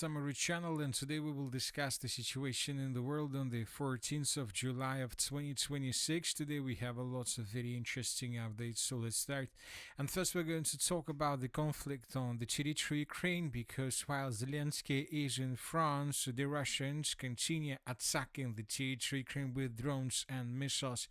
Summary Channel, and today we will discuss the situation in the world on the 14th of July of 2026. Today we have lots of very interesting updates, so let's start. And first we're going to talk about the conflict on the territory Ukraine, because while Zelensky is in France, the Russians continue attacking the territory Ukraine with drones and missiles.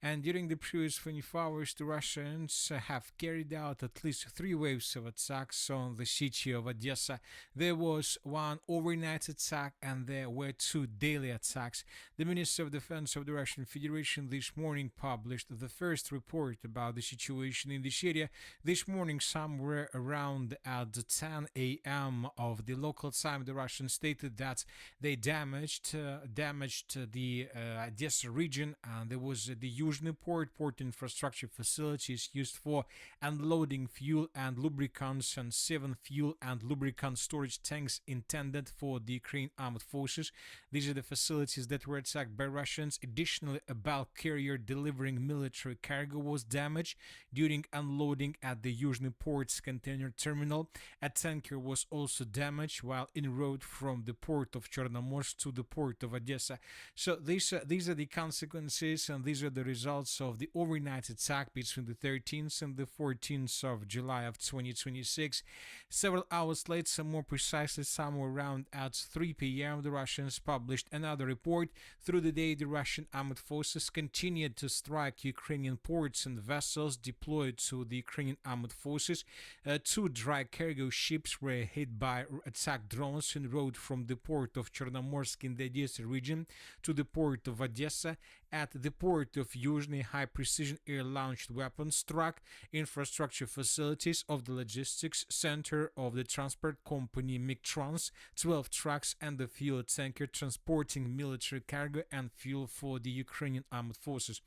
And during the previous 24 hours, the Russians have carried out at least 3 waves of attacks on the city of ODESA. There was one overnight attack and there were 2 daily attacks. The Minister of Defense of the Russian Federation this morning published the first report about the situation in this area. This morning, somewhere around at 10 a.m. of the local time, the Russians stated that they damaged the Odessa region, and there was the Yuzhny port infrastructure facilities used for unloading fuel and lubricants, and 7 fuel and lubricant storage tanks intended for the Ukraine armed forces. These are the facilities that were attacked by Russians. Additionally, a bulk carrier delivering military cargo was damaged during unloading at the Yuzhny port's container terminal. A tanker was also damaged while en route from the port of Chernomorsk to the port of Odessa. So these are the consequences, and these are the results of the overnight attack between the 13th and the 14th of July of 2026. Several hours later, more precisely somewhere around at 3 p.m., the Russians published another report. Through the day, the Russian armed forces continued to strike Ukrainian ports and vessels deployed to the Ukrainian armed forces. 2 dry cargo ships were hit by attack drones en route from the port of Chernomorsk in the Odessa region to the port of Odessa. At the port of Yuzhny, high-precision air-launched weapons struck infrastructure facilities of the logistics center of the transport company Miktrans. 12 trucks and a fuel tanker transporting military cargo and fuel for the Ukrainian armed forces.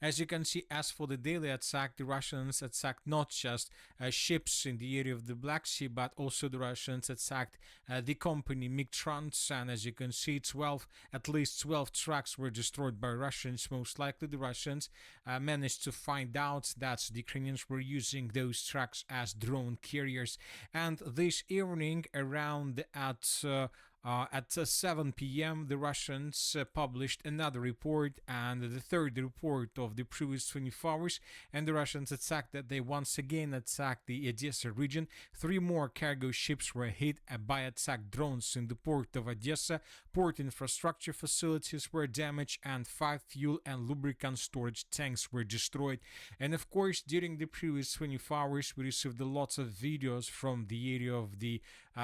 As you can see, as for the daily attack, the Russians attacked not just ships in the area of the Black Sea, but also the Russians attacked the company Miktrans, and as you can see, at least 12 trucks were destroyed by Russians. Most likely the Russians managed to find out that the Ukrainians were using those trucks as drone carriers. And this evening, around at 7 p.m., the Russians published another report, and the third report of the previous 24 hours, and the Russians attacked that they once again attacked the Odessa region. 3 more cargo ships were hit by attack drones in the port of Odessa. Port infrastructure facilities were damaged, and 5 fuel and lubricant storage tanks were destroyed. And of course, during the previous 24 hours, we received lots of videos from the area of the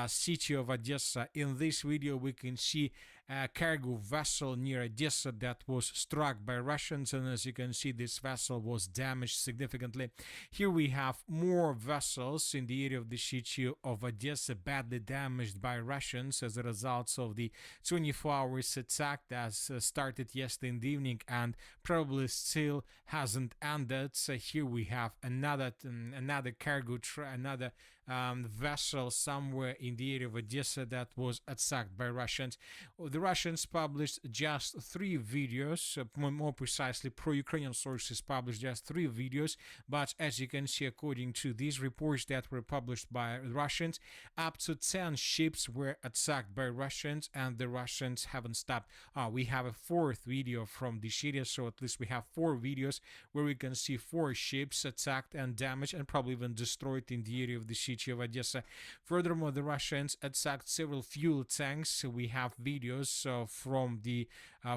city of Odessa. In this video, we can see a cargo vessel near Odessa that was struck by Russians, and as you can see, this vessel was damaged significantly. Here we have more vessels in the area of the city of Odessa badly damaged by Russians as a result of the 24 hours attack that started yesterday in the evening and probably still hasn't ended. So here we have another cargo another vessel somewhere in the area of Odessa that was attacked by Russians. The Russians published just 3 videos, more precisely pro-Ukrainian sources published just 3 videos, but as you can see, according to these reports that were published by Russians, up to 10 ships were attacked by Russians, and the Russians haven't stopped. We have a 4th video from this area, so at least we have 4 videos where we can see 4 ships attacked and damaged and probably even destroyed in the area of the city of Odessa. Furthermore, the Russians attacked several fuel tanks. We have videos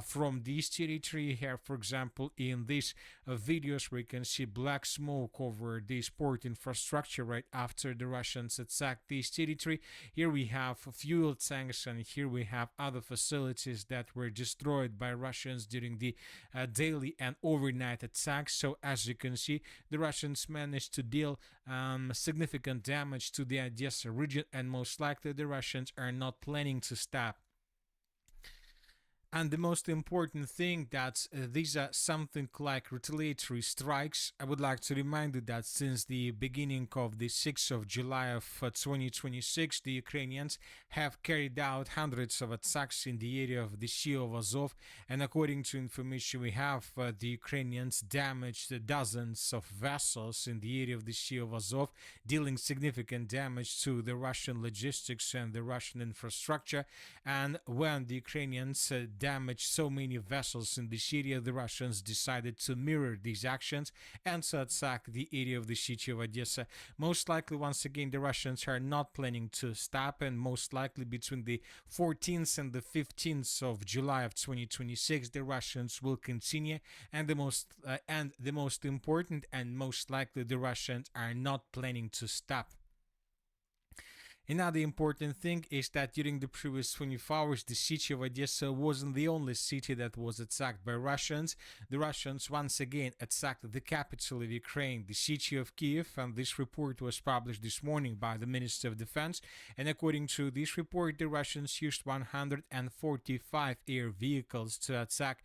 from this territory here. For example, in these videos, we can see black smoke over this port infrastructure right after the Russians attacked this territory. Here we have fuel tanks, and here we have other facilities that were destroyed by Russians during the daily and overnight attacks. So as you can see, the Russians managed to deal significant damage to the Odessa region, and most likely the Russians are not planning to stop. And the most important thing that these are something like retaliatory strikes. I would like to remind you that since the beginning of the 6th of July of 2026, the Ukrainians have carried out hundreds of attacks in the area of the Sea of Azov. And according to information we have, the Ukrainians damaged dozens of vessels in the area of the Sea of Azov, dealing significant damage to the Russian logistics and the Russian infrastructure. And when the Ukrainians damaged so many vessels in this area, the Russians decided to mirror these actions and to attack the area of the city of Odessa. Most likely, once again, the Russians are not planning to stop, and most likely between the 14th and the 15th of July of 2026, the Russians will continue. And the most important, and most likely, the Russians are not planning to stop. Another important thing is that during the previous 24 hours, the city of Odessa wasn't the only city that was attacked by Russians. The Russians once again attacked the capital of Ukraine, the city of Kiev, and this report was published this morning by the Minister of Defense. And according to this report, the Russians used 145 air vehicles to attack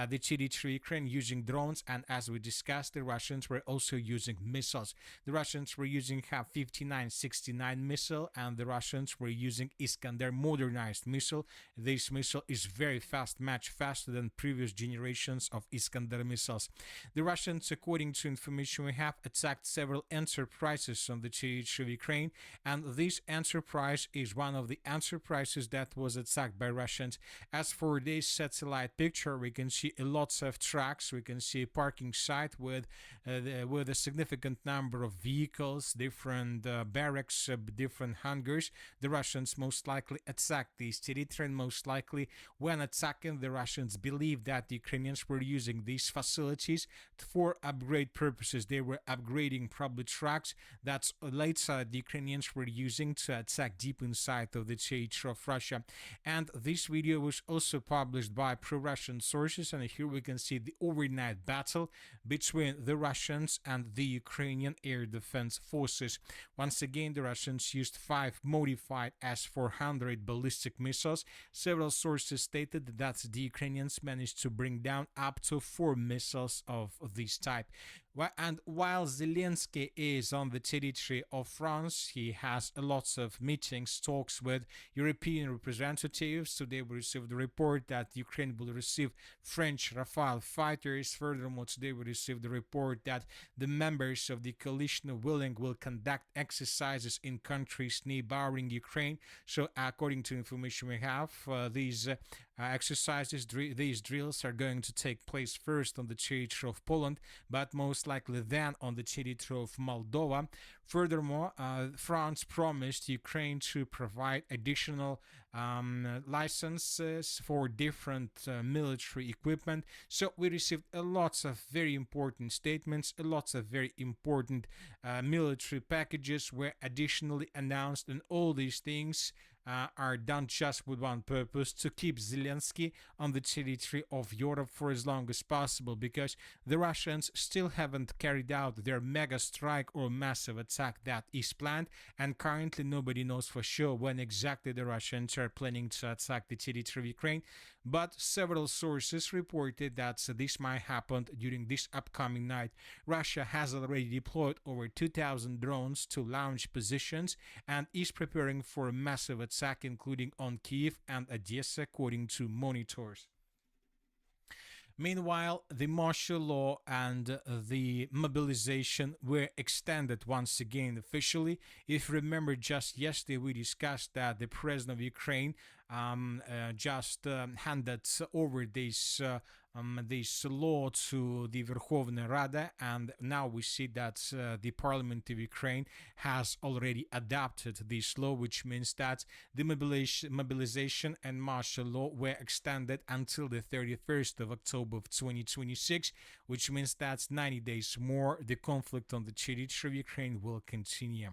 the territory of Ukraine using drones, and as we discussed, the Russians were also using missiles. The Russians were using Ha-59-69 missile, and the Russians were using Iskander modernized missile. This missile is very fast, much faster than previous generations of Iskander missiles. The Russians, according to information we have, attacked several enterprises on the territory of Ukraine, and this enterprise is one of the enterprises that was attacked by Russians. As for this satellite picture, we can see lots of trucks, we can see a parking site with a significant number of vehicles, different barracks, different hangars. The Russians most likely attacked these territory, and most likely when attacking, the Russians believed that the Ukrainians were using these facilities for upgrade purposes. They were upgrading probably trucks that later the Ukrainians were using to attack deep inside of the territory of Russia. And this video was also published by pro-Russian sources, and here we can see the overnight battle between the Russians and the Ukrainian air defense forces. Once again, the Russians used 5 modified S-400 ballistic missiles. Several sources stated that the Ukrainians managed to bring down up to 4 missiles of this type. And while Zelensky is on the territory of France, he has lots of meetings, talks with European representatives. Today we received the report that Ukraine will receive French Rafale fighters. Furthermore, today we received the report that the members of the coalition will conduct exercises in countries neighboring Ukraine. So according to information we have, these exercises, these drills are going to take place first on the territory of Poland, but most likely then on the territory of Moldova. Furthermore, France promised Ukraine to provide additional licenses for different military equipment. So we received lots of very important statements, lots of very important military packages were additionally announced, and all these things are done just with one purpose: to keep Zelensky on the territory of Europe for as long as possible, because the Russians still haven't carried out their mega strike or massive attack that is planned, and currently nobody knows for sure when exactly the Russians are planning to attack the territory of Ukraine. But several sources reported that this might happen during this upcoming night. Russia has already deployed over 2,000 drones to launch positions and is preparing for a massive attack, including on Kiev and Odessa, according to monitors. Meanwhile, the martial law and the mobilization were extended once again officially. If you remember, just yesterday we discussed that the president of Ukraine just handed over this law to the Verkhovna Rada, and now we see that the Parliament of Ukraine has already adopted this law, which means that the mobilization and martial law were extended until the 31st of October of 2026, which means that 90 days more the conflict on the territory of Ukraine will continue.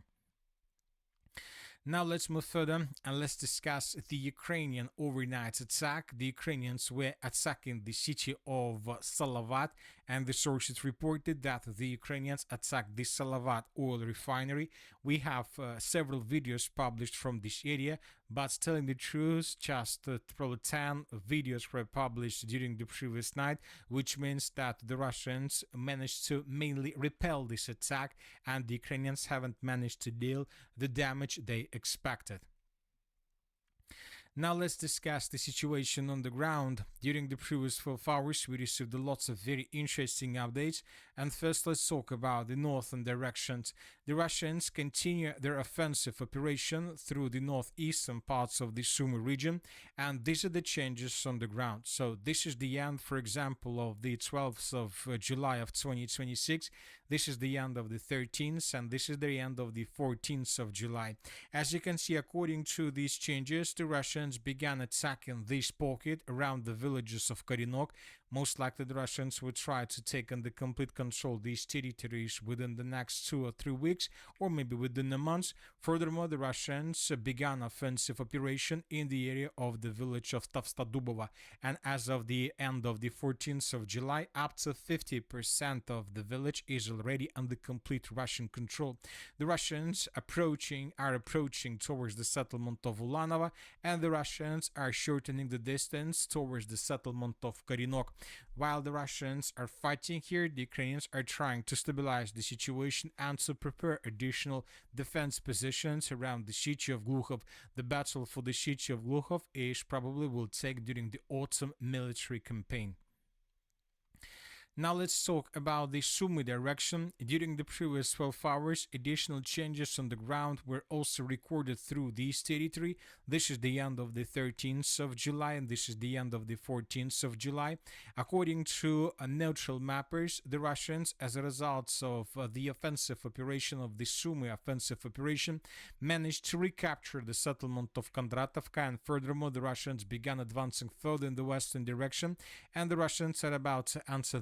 Now let's move further and let's discuss the Ukrainian overnight attack. The Ukrainians were attacking the city of Salavat, and the sources reported that the Ukrainians attacked the Salavat oil refinery. We have several videos published from this area. But telling the truth, just probably 10 videos were published during the previous night, which means that the Russians managed to mainly repel this attack, and the Ukrainians haven't managed to deal the damage they expected. Now let's discuss the situation on the ground. During the previous 12 hours, we received lots of very interesting updates. And first, let's talk about the northern directions. The Russians continue their offensive operation through the northeastern parts of the Sumy region, and these are the changes on the ground. So this is the end, for example, of the 12th of July of 2026. This is the end of the 13th, and this is the end of the 14th of July. As you can see, according to these changes, the Russians began attacking this pocket around the villages of Korinok. Most likely the Russians would try to take under complete control these territories within the next 2 or 3 weeks, or maybe within a month. Furthermore, the Russians began offensive operation in the area of the village of Tavstadubova, and as of the end of the 14th of July, up to 50% of the village is already under complete Russian control. The Russians are approaching towards the settlement of Ulanova, and the Russians are shortening the distance towards the settlement of Korinok. While the Russians are fighting here, the Ukrainians are trying to stabilize the situation and to prepare additional defense positions around the city of Glukhov. The battle for the city of Glukhov is probably will take during the autumn military campaign. Now let's talk about the Sumy direction. During the previous 12 hours, additional changes on the ground were also recorded through this territory. This is the end of the 13th of July, and this is the end of the 14th of July. According to neutral mappers, the Russians, as a result of the offensive operation of the Sumy offensive operation, managed to recapture the settlement of Kondratovka, and furthermore, the Russians began advancing further in the western direction, and the Russians are about to enter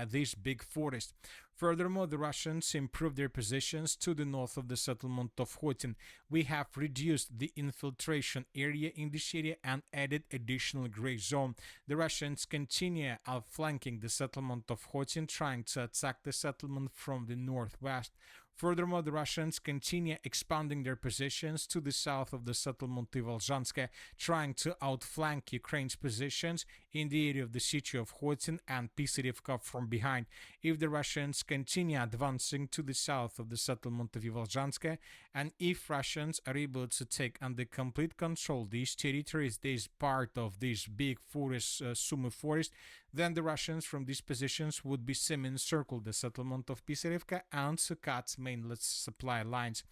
this big forest. Furthermore, the Russians improved their positions to the north of the settlement of Khotin. We have reduced the infiltration area in this area and added additional gray zone. The Russians continue outflanking the settlement of Khotin, trying to attack the settlement from the northwest. Furthermore, the Russians continue expanding their positions to the south of the settlement of Volzhansk, trying to outflank Ukraine's positions in the area of the city of Khotin and Pisarevka from behind. If the Russians continue advancing to the south of the settlement of Volzhansk, and if Russians are able to take under complete control these territories, this part of this big forest, Sumy forest, then the Russians from these positions would be semi-encircle the settlement of Pisarevka and to cut main supply lines.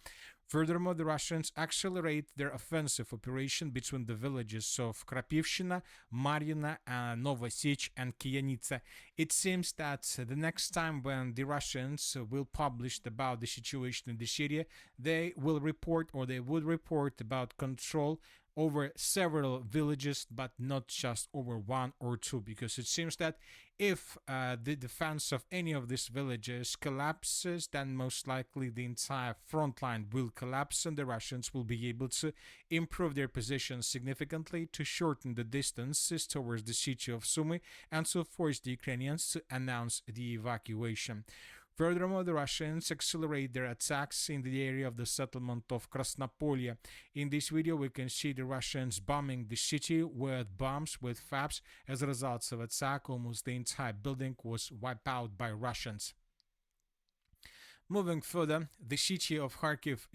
Furthermore, the Russians accelerate their offensive operation between the villages of Krapivshina, Marina, Novosich, and Kiyanitsa. It seems that the next time when the Russians will publish about the situation in this area, they will report, or they would report about control over several villages, but not just over one or two, because it seems that if the defense of any of these villages collapses, then most likely the entire front line will collapse, and the Russians will be able to improve their position significantly to shorten the distances towards the city of Sumy and to force the Ukrainians to announce the evacuation. Furthermore, the Russians accelerate their attacks in the area of the settlement of Krasnopolye. In this video, we can see the Russians bombing the city with bombs, with FABs. As a result of attack, almost the entire building was wiped out by Russians. Moving further, the city of Kharkiv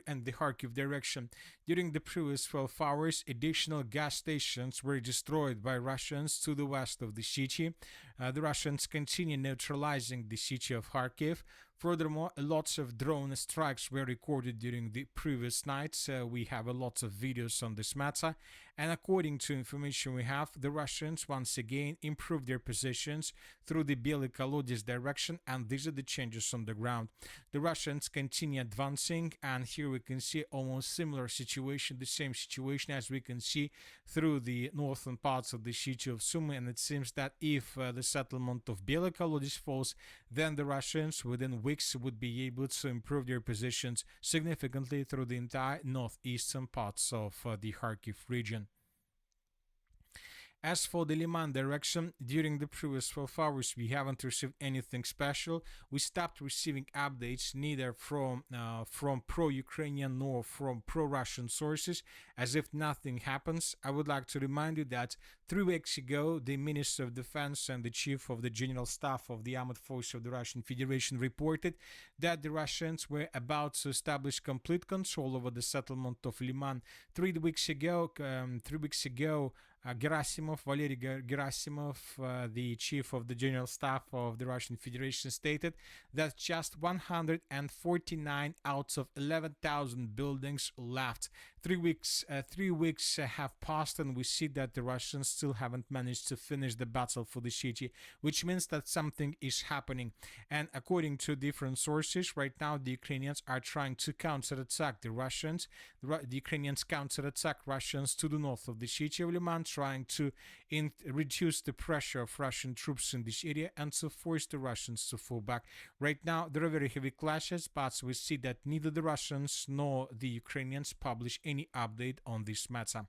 and the Kharkiv direction. During the previous 12 hours, additional gas stations were destroyed by Russians to the west of the city. The Russians continue neutralizing the city of Kharkiv. Furthermore, lots of drone strikes were recorded during the previous nights. We have lots of videos on this matter. And according to information we have, the Russians once again improved their positions through the Bely Kolodets direction, and these are the changes on the ground. The Russians continue advancing, and here we can see almost similar situation, the same situation as we can see through the northern parts of the city of Sumy, and it seems that if the settlement of Bely Kolodets falls, then the Russians within weeks would be able to improve their positions significantly through the entire northeastern parts of the Kharkiv region. As for the Liman direction, during the previous 12 hours, we haven't received anything special. We stopped receiving updates neither from pro-Ukrainian nor from pro-Russian sources, as if nothing happens. I would like to remind you that 3 weeks ago, the Minister of Defense and the Chief of the General Staff of the Armed Forces of the Russian Federation reported that the Russians were about to establish complete control over the settlement of Liman. 3 weeks ago, Valery Gerasimov, the chief of the general staff of the Russian Federation, stated that just 149 out of 11,000 buildings left. 3 weeks have passed, and we see that the Russians still haven't managed to finish the battle for the city, which means that something is happening. And according to different sources, right now the Ukrainians are trying to counterattack the Russians. The Ukrainians counterattack Russians to the north of the city of Liman, trying to reduce the pressure of Russian troops in this area and to force the Russians to fall back. Right now, there are very heavy clashes, but we see that neither the Russians nor the Ukrainians publish any update on this matter.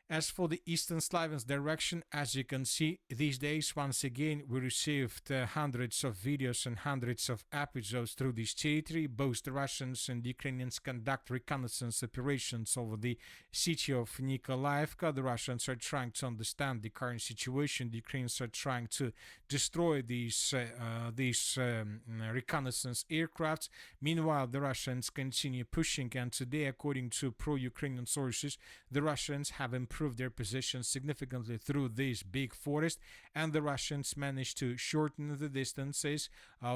As for the Eastern Slavyansk direction, as you can see, these days, once again, we received hundreds of videos and hundreds of episodes through this territory. Both the Russians and the Ukrainians conduct reconnaissance operations over the city of Nikolaevka. The Russians are trying to understand the current situation. The Ukrainians are trying to destroy these reconnaissance aircrafts. Meanwhile, the Russians continue pushing, and today, according to pro-Ukrainian sources, the Russians have improved their position significantly through this big forest, and the Russians managed to shorten the distances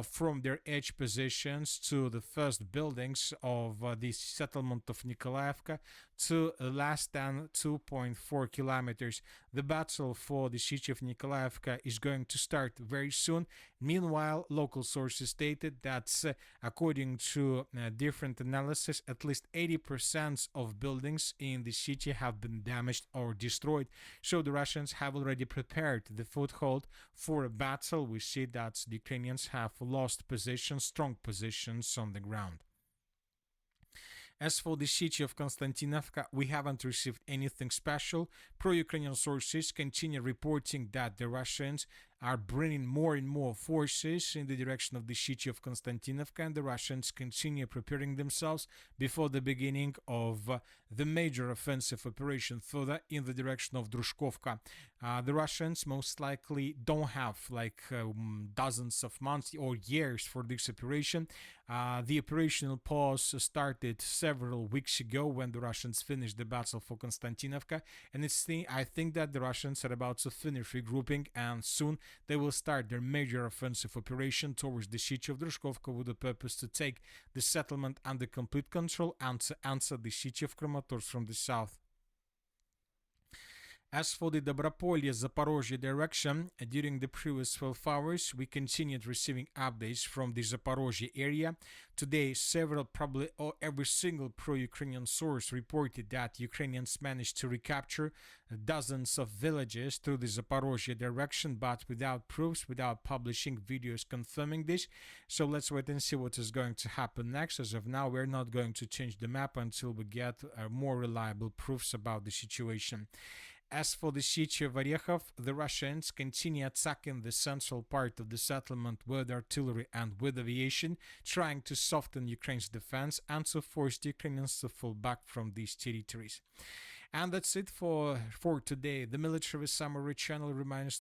from their edge positions to the first buildings of the settlement of Nikolaevka to less than 2.4 kilometers. The battle for the city of Nikolaevka is going to start very soon. Meanwhile, local sources stated that according to different analysis, at least 80% of buildings in the city have been damaged or destroyed. So the Russians have already prepared the foothold for a battle. We see that the Ukrainians have lost positions, strong positions on the ground. As for the city of Konstantinovka, we haven't received anything special. Pro-Ukrainian sources continue reporting that the Russians are bringing more and more forces in the direction of the city of Konstantinovka, and the Russians continue preparing themselves before the beginning of the major offensive operation further in the direction of Drushkovka. The Russians most likely don't have dozens of months or years for this operation. The operational pause started several weeks ago when the Russians finished the battle for Konstantinovka, and I think that the Russians are about to finish regrouping, and soon they will start their major offensive operation towards the city of Drushkovka with the purpose to take the settlement under complete control and to answer the city of Kramatorsk from the south. As for the Dobropolye-Zaporozhye direction, during the previous 12 hours, we continued receiving updates from the Zaporozhye area. Today, probably every single pro-Ukrainian source reported that Ukrainians managed to recapture dozens of villages through the Zaporozhye direction, but without proofs, without publishing videos confirming this. So let's wait and see what is going to happen next. As of now, we're not going to change the map until we get more reliable proofs about the situation. As for the city of Orekhov, the Russians continue attacking the central part of the settlement with artillery and with aviation, trying to soften Ukraine's defense and to force the Ukrainians to fall back from these territories. And that's it for today. The Military Summary channel reminds